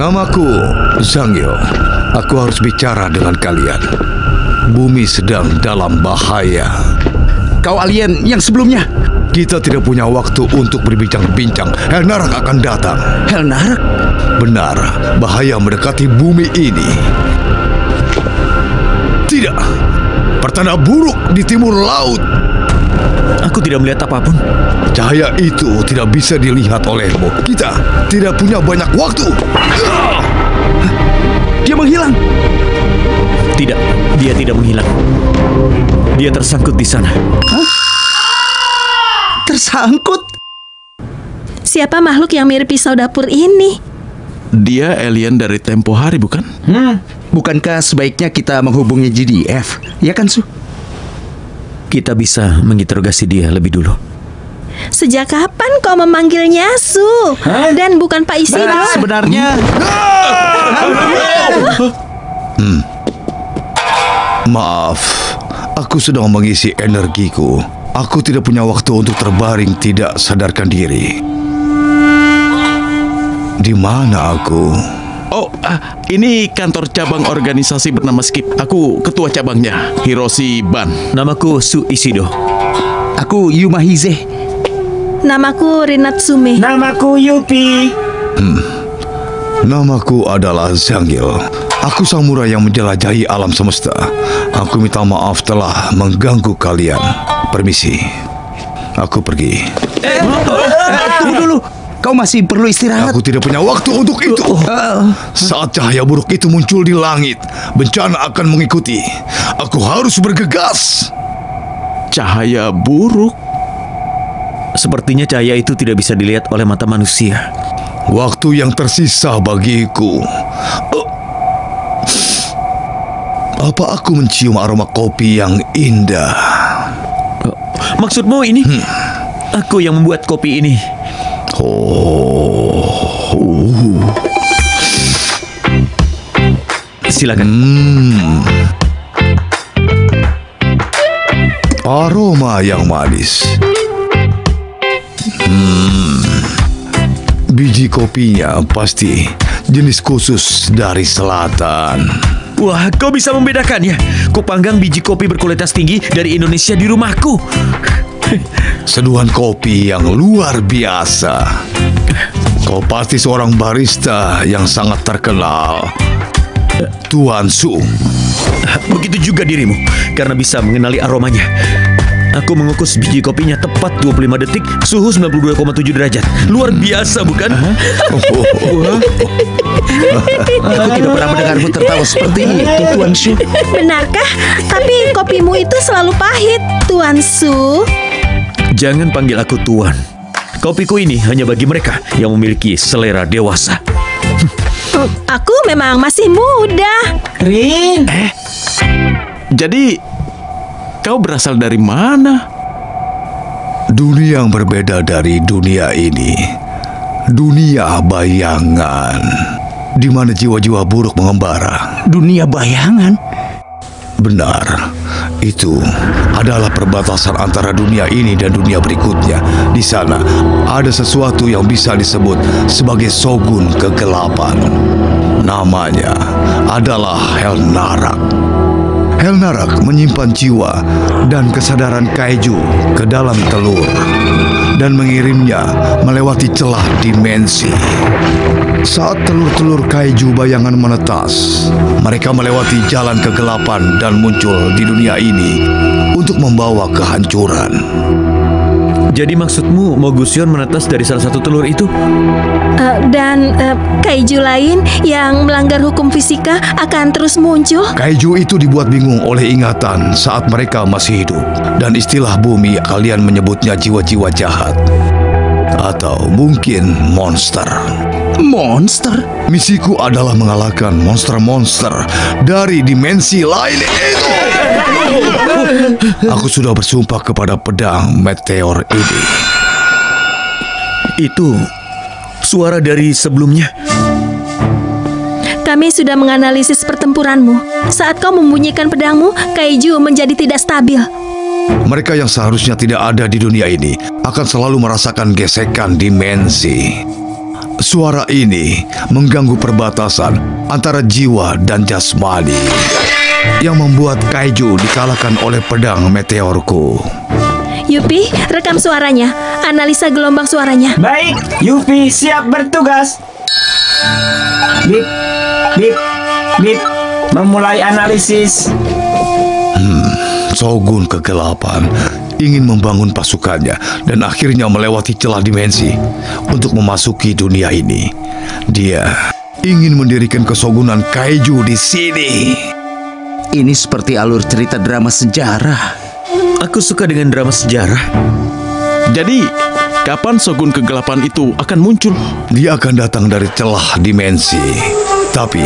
Namaku Zhangyo. Aku harus bicara dengan kalian. Bumi sedang dalam bahaya. Kau alien yang sebelumnya. Kita tidak punya waktu untuk berbincang-bincang. Helnarak akan datang. Helnarak? Benar, bahaya mendekati bumi ini. Tidak, pertanda buruk di timur laut. Aku tidak melihat apapun. Cahaya itu tidak bisa dilihat olehmu. Kita tidak punya banyak waktu. Dia menghilang. Tidak, dia tidak menghilang. Dia tersangkut di sana. Hah? Tersangkut? Siapa makhluk yang mirip pisau dapur ini? Dia alien dari tempo hari, bukan? Bukankah sebaiknya kita menghubungi GDF? Ya kan, Su? Kita bisa menginterogasi dia lebih dulu. Sejak kapan kau memanggilnya Su? Dan bukan Pak Isidro? Sebenarnya... Maaf, aku sedang mengisi energiku. Aku tidak punya waktu untuk terbaring tidak sadarkan diri. Di mana aku? Oh, ini kantor cabang organisasi bernama SKIP. Aku ketua cabangnya, Hiroshi Ban. Namaku Su Isido. Aku Yumahize. Namaku Rinatsume. Namaku Yupi. Namaku adalah Zhangyo. Aku samurai yang menjelajahi alam semesta. Aku minta maaf telah mengganggu kalian. Permisi. Aku pergi. Tunggu dulu. Kau masih perlu istirahat. Aku tidak punya waktu untuk itu. Saat cahaya buruk itu muncul di langit, bencana akan mengikuti. Aku harus bergegas. Cahaya buruk? Sepertinya cahaya itu tidak bisa dilihat oleh mata manusia. Waktu yang tersisa bagiku. Apa aku mencium aroma kopi yang indah? Maksudmu ini? Aku yang membuat kopi ini. Silakan. Aroma yang manis. Biji kopinya pasti jenis khusus dari selatan. Wah, kau bisa membedakannya. Kupanggang biji kopi berkualitas tinggi dari Indonesia di rumahku. Seduhan kopi yang luar biasa. Kau pasti seorang barista yang sangat terkenal, Tuan Su. Begitu juga dirimu, karena bisa mengenali aromanya. Aku mengukus biji kopinya tepat 25 detik, suhu 92,7 derajat. Luar biasa, bukan? Aku tidak pernah mendengarmu tertawa seperti itu, Tuan Su. Benarkah? Tapi kopimu itu selalu pahit, Tuan Su. Jangan panggil aku Tuan. Kopiku ini hanya bagi mereka yang memiliki selera dewasa. Aku memang masih muda. Rin. Jadi, kau berasal dari mana? Dunia yang berbeda dari dunia ini. Dunia bayangan, di mana jiwa-jiwa buruk mengembara. Dunia bayangan? Benar, itu adalah perbatasan antara dunia ini dan dunia berikutnya. Di sana ada sesuatu yang bisa disebut sebagai Shogun kegelapan. Namanya adalah Helnarak. Helnarak menyimpan jiwa dan kesadaran kaiju ke dalam telur dan mengirimnya melewati celah dimensi. Saat telur-telur kaiju bayangan menetas, mereka melewati jalan kegelapan dan muncul di dunia ini untuk membawa kehancuran. Jadi maksudmu Mogusion menetas dari salah satu telur itu? Dan kaiju lain yang melanggar hukum fisika akan terus muncul? Kaiju itu dibuat bingung oleh ingatan saat mereka masih hidup. Dan istilah bumi kalian menyebutnya jiwa-jiwa jahat. Atau mungkin monster. Monster? Misiku adalah mengalahkan monster-monster dari dimensi lain itu. Aku sudah bersumpah kepada pedang meteor ini. Itu suara dari sebelumnya. Kami sudah menganalisis pertempuranmu. Saat kau membunyikan pedangmu, kaiju menjadi tidak stabil. Mereka yang seharusnya tidak ada di dunia ini akan selalu merasakan gesekan dimensi. Suara ini mengganggu perbatasan antara jiwa dan jasmani yang membuat kaiju dikalahkan oleh pedang meteorku. Yupi, rekam suaranya. Analisa gelombang suaranya. Baik, Yupi siap bertugas. Bip, bip, bip. Memulai analisis. Shogun kegelapan ingin membangun pasukannya dan akhirnya melewati celah dimensi untuk memasuki dunia ini. Dia ingin mendirikan kesogunan kaiju di sini. Ini seperti alur cerita drama sejarah. Aku suka dengan drama sejarah. Jadi, kapan Shogun Kegelapan itu akan muncul? Dia akan datang dari celah dimensi. Tapi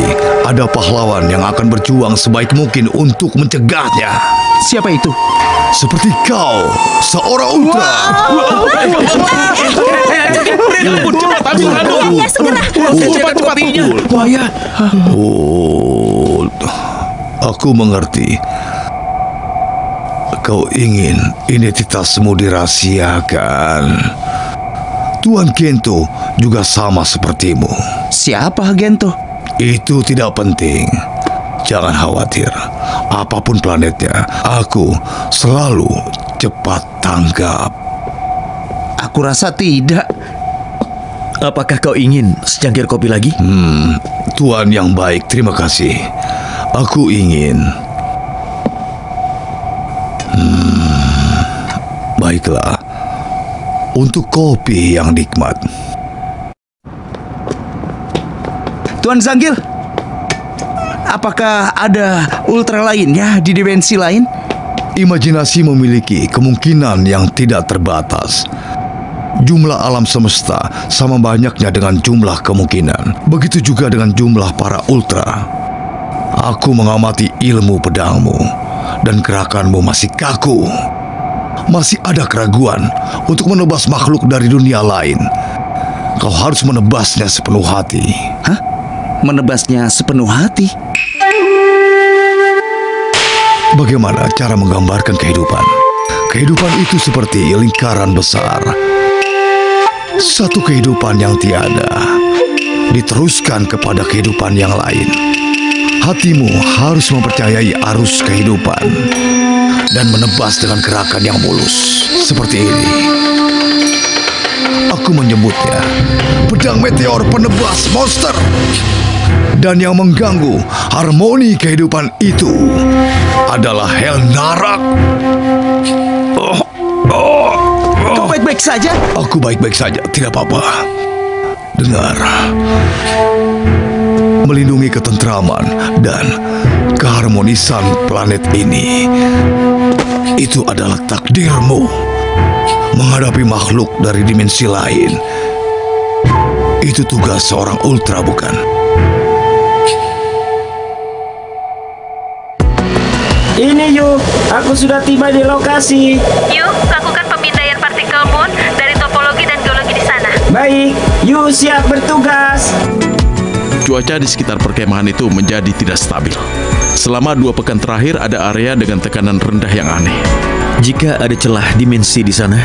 ada pahlawan yang akan berjuang sebaik mungkin untuk mencegahnya. Siapa itu? Seperti kau, seorang ultra. Ya ampun, cepat ambil Hado. Ya, segera. Cepat kopinya. Oh, aku mengerti. Kau ingin identitasmu dirahasiakan. Tuan Gento juga sama sepertimu. Siapa Gento? Itu tidak penting. Jangan khawatir. Apapun planetnya, aku selalu cepat tanggap. Aku rasa tidak. Apakah kau ingin secangkir kopi lagi? Tuan yang baik, terima kasih. Aku ingin. Baiklah. Untuk kopi yang nikmat. Tuan Zanggil, apakah ada ultra lain ya di dimensi lain? Imajinasi memiliki kemungkinan yang tidak terbatas. Jumlah alam semesta sama banyaknya dengan jumlah kemungkinan. Begitu juga dengan jumlah para ultra. Aku mengamati ilmu pedangmu dan gerakanmu masih kaku. Masih ada keraguan untuk menebas makhluk dari dunia lain. Kau harus menebasnya sepenuh hati. Hah? Menebasnya sepenuh hati? Bagaimana cara menggambarkan kehidupan? Kehidupan itu seperti lingkaran besar. Satu kehidupan yang tiada diteruskan kepada kehidupan yang lain. Hatimu harus mempercayai arus kehidupan dan menebas dengan gerakan yang mulus seperti ini. Aku menyebutnya pedang meteor penebas monster. Dan yang mengganggu harmoni kehidupan itu adalah Helnarak. Kau baik-baik saja? Aku baik-baik saja, tidak apa-apa. Dengar. Melindungi ketentraman dan keharmonisan planet ini, itu adalah takdirmu. Menghadapi makhluk dari dimensi lain, itu tugas seorang ultra, bukan? Ini Yu, aku sudah tiba di lokasi. Yuk, lakukan pemindaian partikel moon dari topologi dan geologi di sana. Baik, Yu siap bertugas. Cuaca di sekitar perkemahan itu menjadi tidak stabil. Selama 2 pekan terakhir ada area dengan tekanan rendah yang aneh. Jika ada celah dimensi di sana,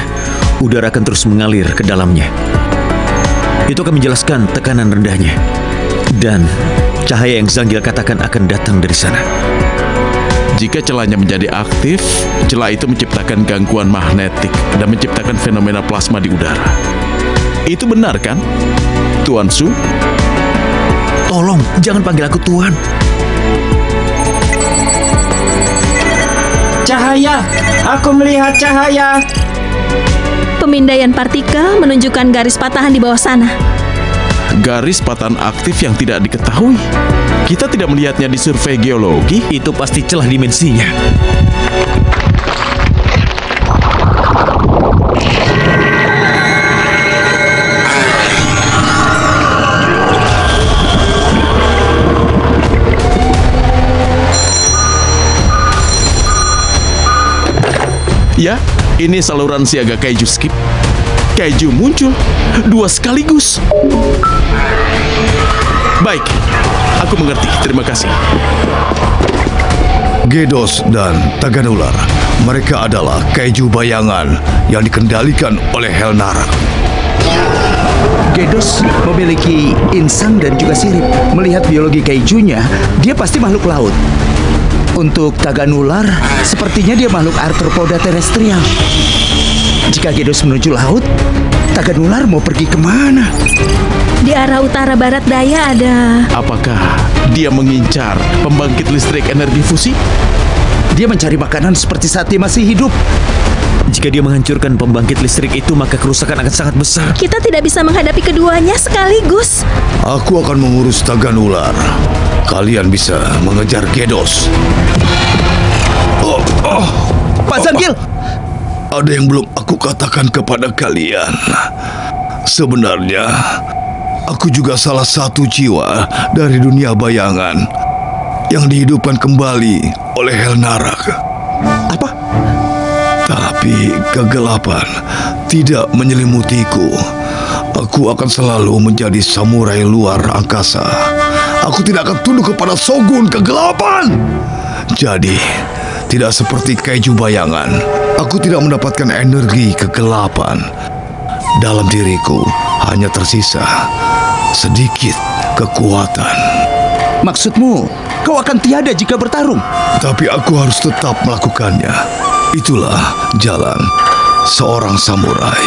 udara akan terus mengalir ke dalamnya. Itu akan menjelaskan tekanan rendahnya. Dan cahaya yang Zanggil katakan akan datang dari sana. Jika celahnya menjadi aktif, celah itu menciptakan gangguan magnetik dan menciptakan fenomena plasma di udara. Itu benar kan, Tuan Su? Tolong, jangan panggil aku Tuan. Cahaya, aku melihat cahaya. Pemindaian partikel menunjukkan garis patahan di bawah sana. Garis patahan aktif yang tidak diketahui. Kita tidak melihatnya di survei geologi. Itu pasti celah dimensinya. Ya, ini saluran siaga kaiju skip. Kaiju muncul 2 sekaligus. Baik, aku mengerti. Terima kasih. Gedos dan Taganular, mereka adalah kaiju bayangan yang dikendalikan oleh Helnarak. Gedos memiliki insang dan juga sirip. Melihat biologi kaijunya, dia pasti makhluk laut. Untuk Taganular, sepertinya dia makhluk arthropoda terestrial. Jika Gedos menuju laut, Taganular mau pergi kemana? Di arah utara barat daya ada... Apakah dia mengincar pembangkit listrik energi fusi? Dia mencari makanan seperti saat dia masih hidup. Jika dia menghancurkan pembangkit listrik itu, maka kerusakan akan sangat besar. Kita tidak bisa menghadapi keduanya sekaligus. Aku akan mengurus Taganular. Kalian bisa mengejar Gedos. Pak Zanggil! Ada yang belum aku katakan kepada kalian. Sebenarnya, aku juga salah satu jiwa dari dunia bayangan yang dihidupkan kembali oleh Helnarak. Apa? Tapi kegelapan tidak menyelimutiku. Aku akan selalu menjadi samurai luar angkasa. Aku tidak akan tunduk kepada Shogun kegelapan. Jadi, tidak seperti kaiju bayangan, aku tidak mendapatkan energi kegelapan. Dalam diriku hanya tersisa sedikit kekuatan. Maksudmu, kau akan tiada jika bertarung? Tapi aku harus tetap melakukannya. Itulah jalan seorang samurai.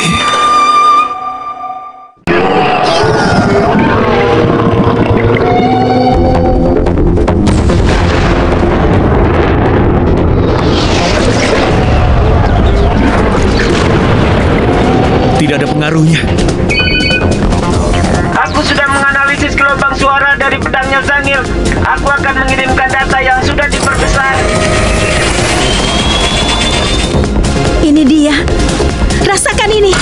Tidak ada pengaruhnya. Aku sudah menganalisis gelombang suara dari pedangnya Zanggil. Aku akan mengirimkan data yang sudah diperbesar. Ini dia. Rasakan ini.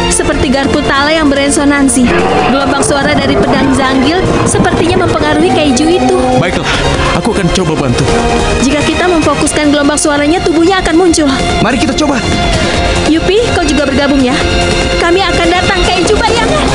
Seperti garpu tala yang beresonansi. Gelombang suara dari pedang Zanggil sepertinya mempengaruhi kaiju itu. Baiklah, aku akan coba bantu. Jika kita memfokuskan gelombang suaranya, tubuhnya akan muncul. Mari kita coba. Yupi, kau juga bergabung ya. Kami akan datang kaiju bayangan.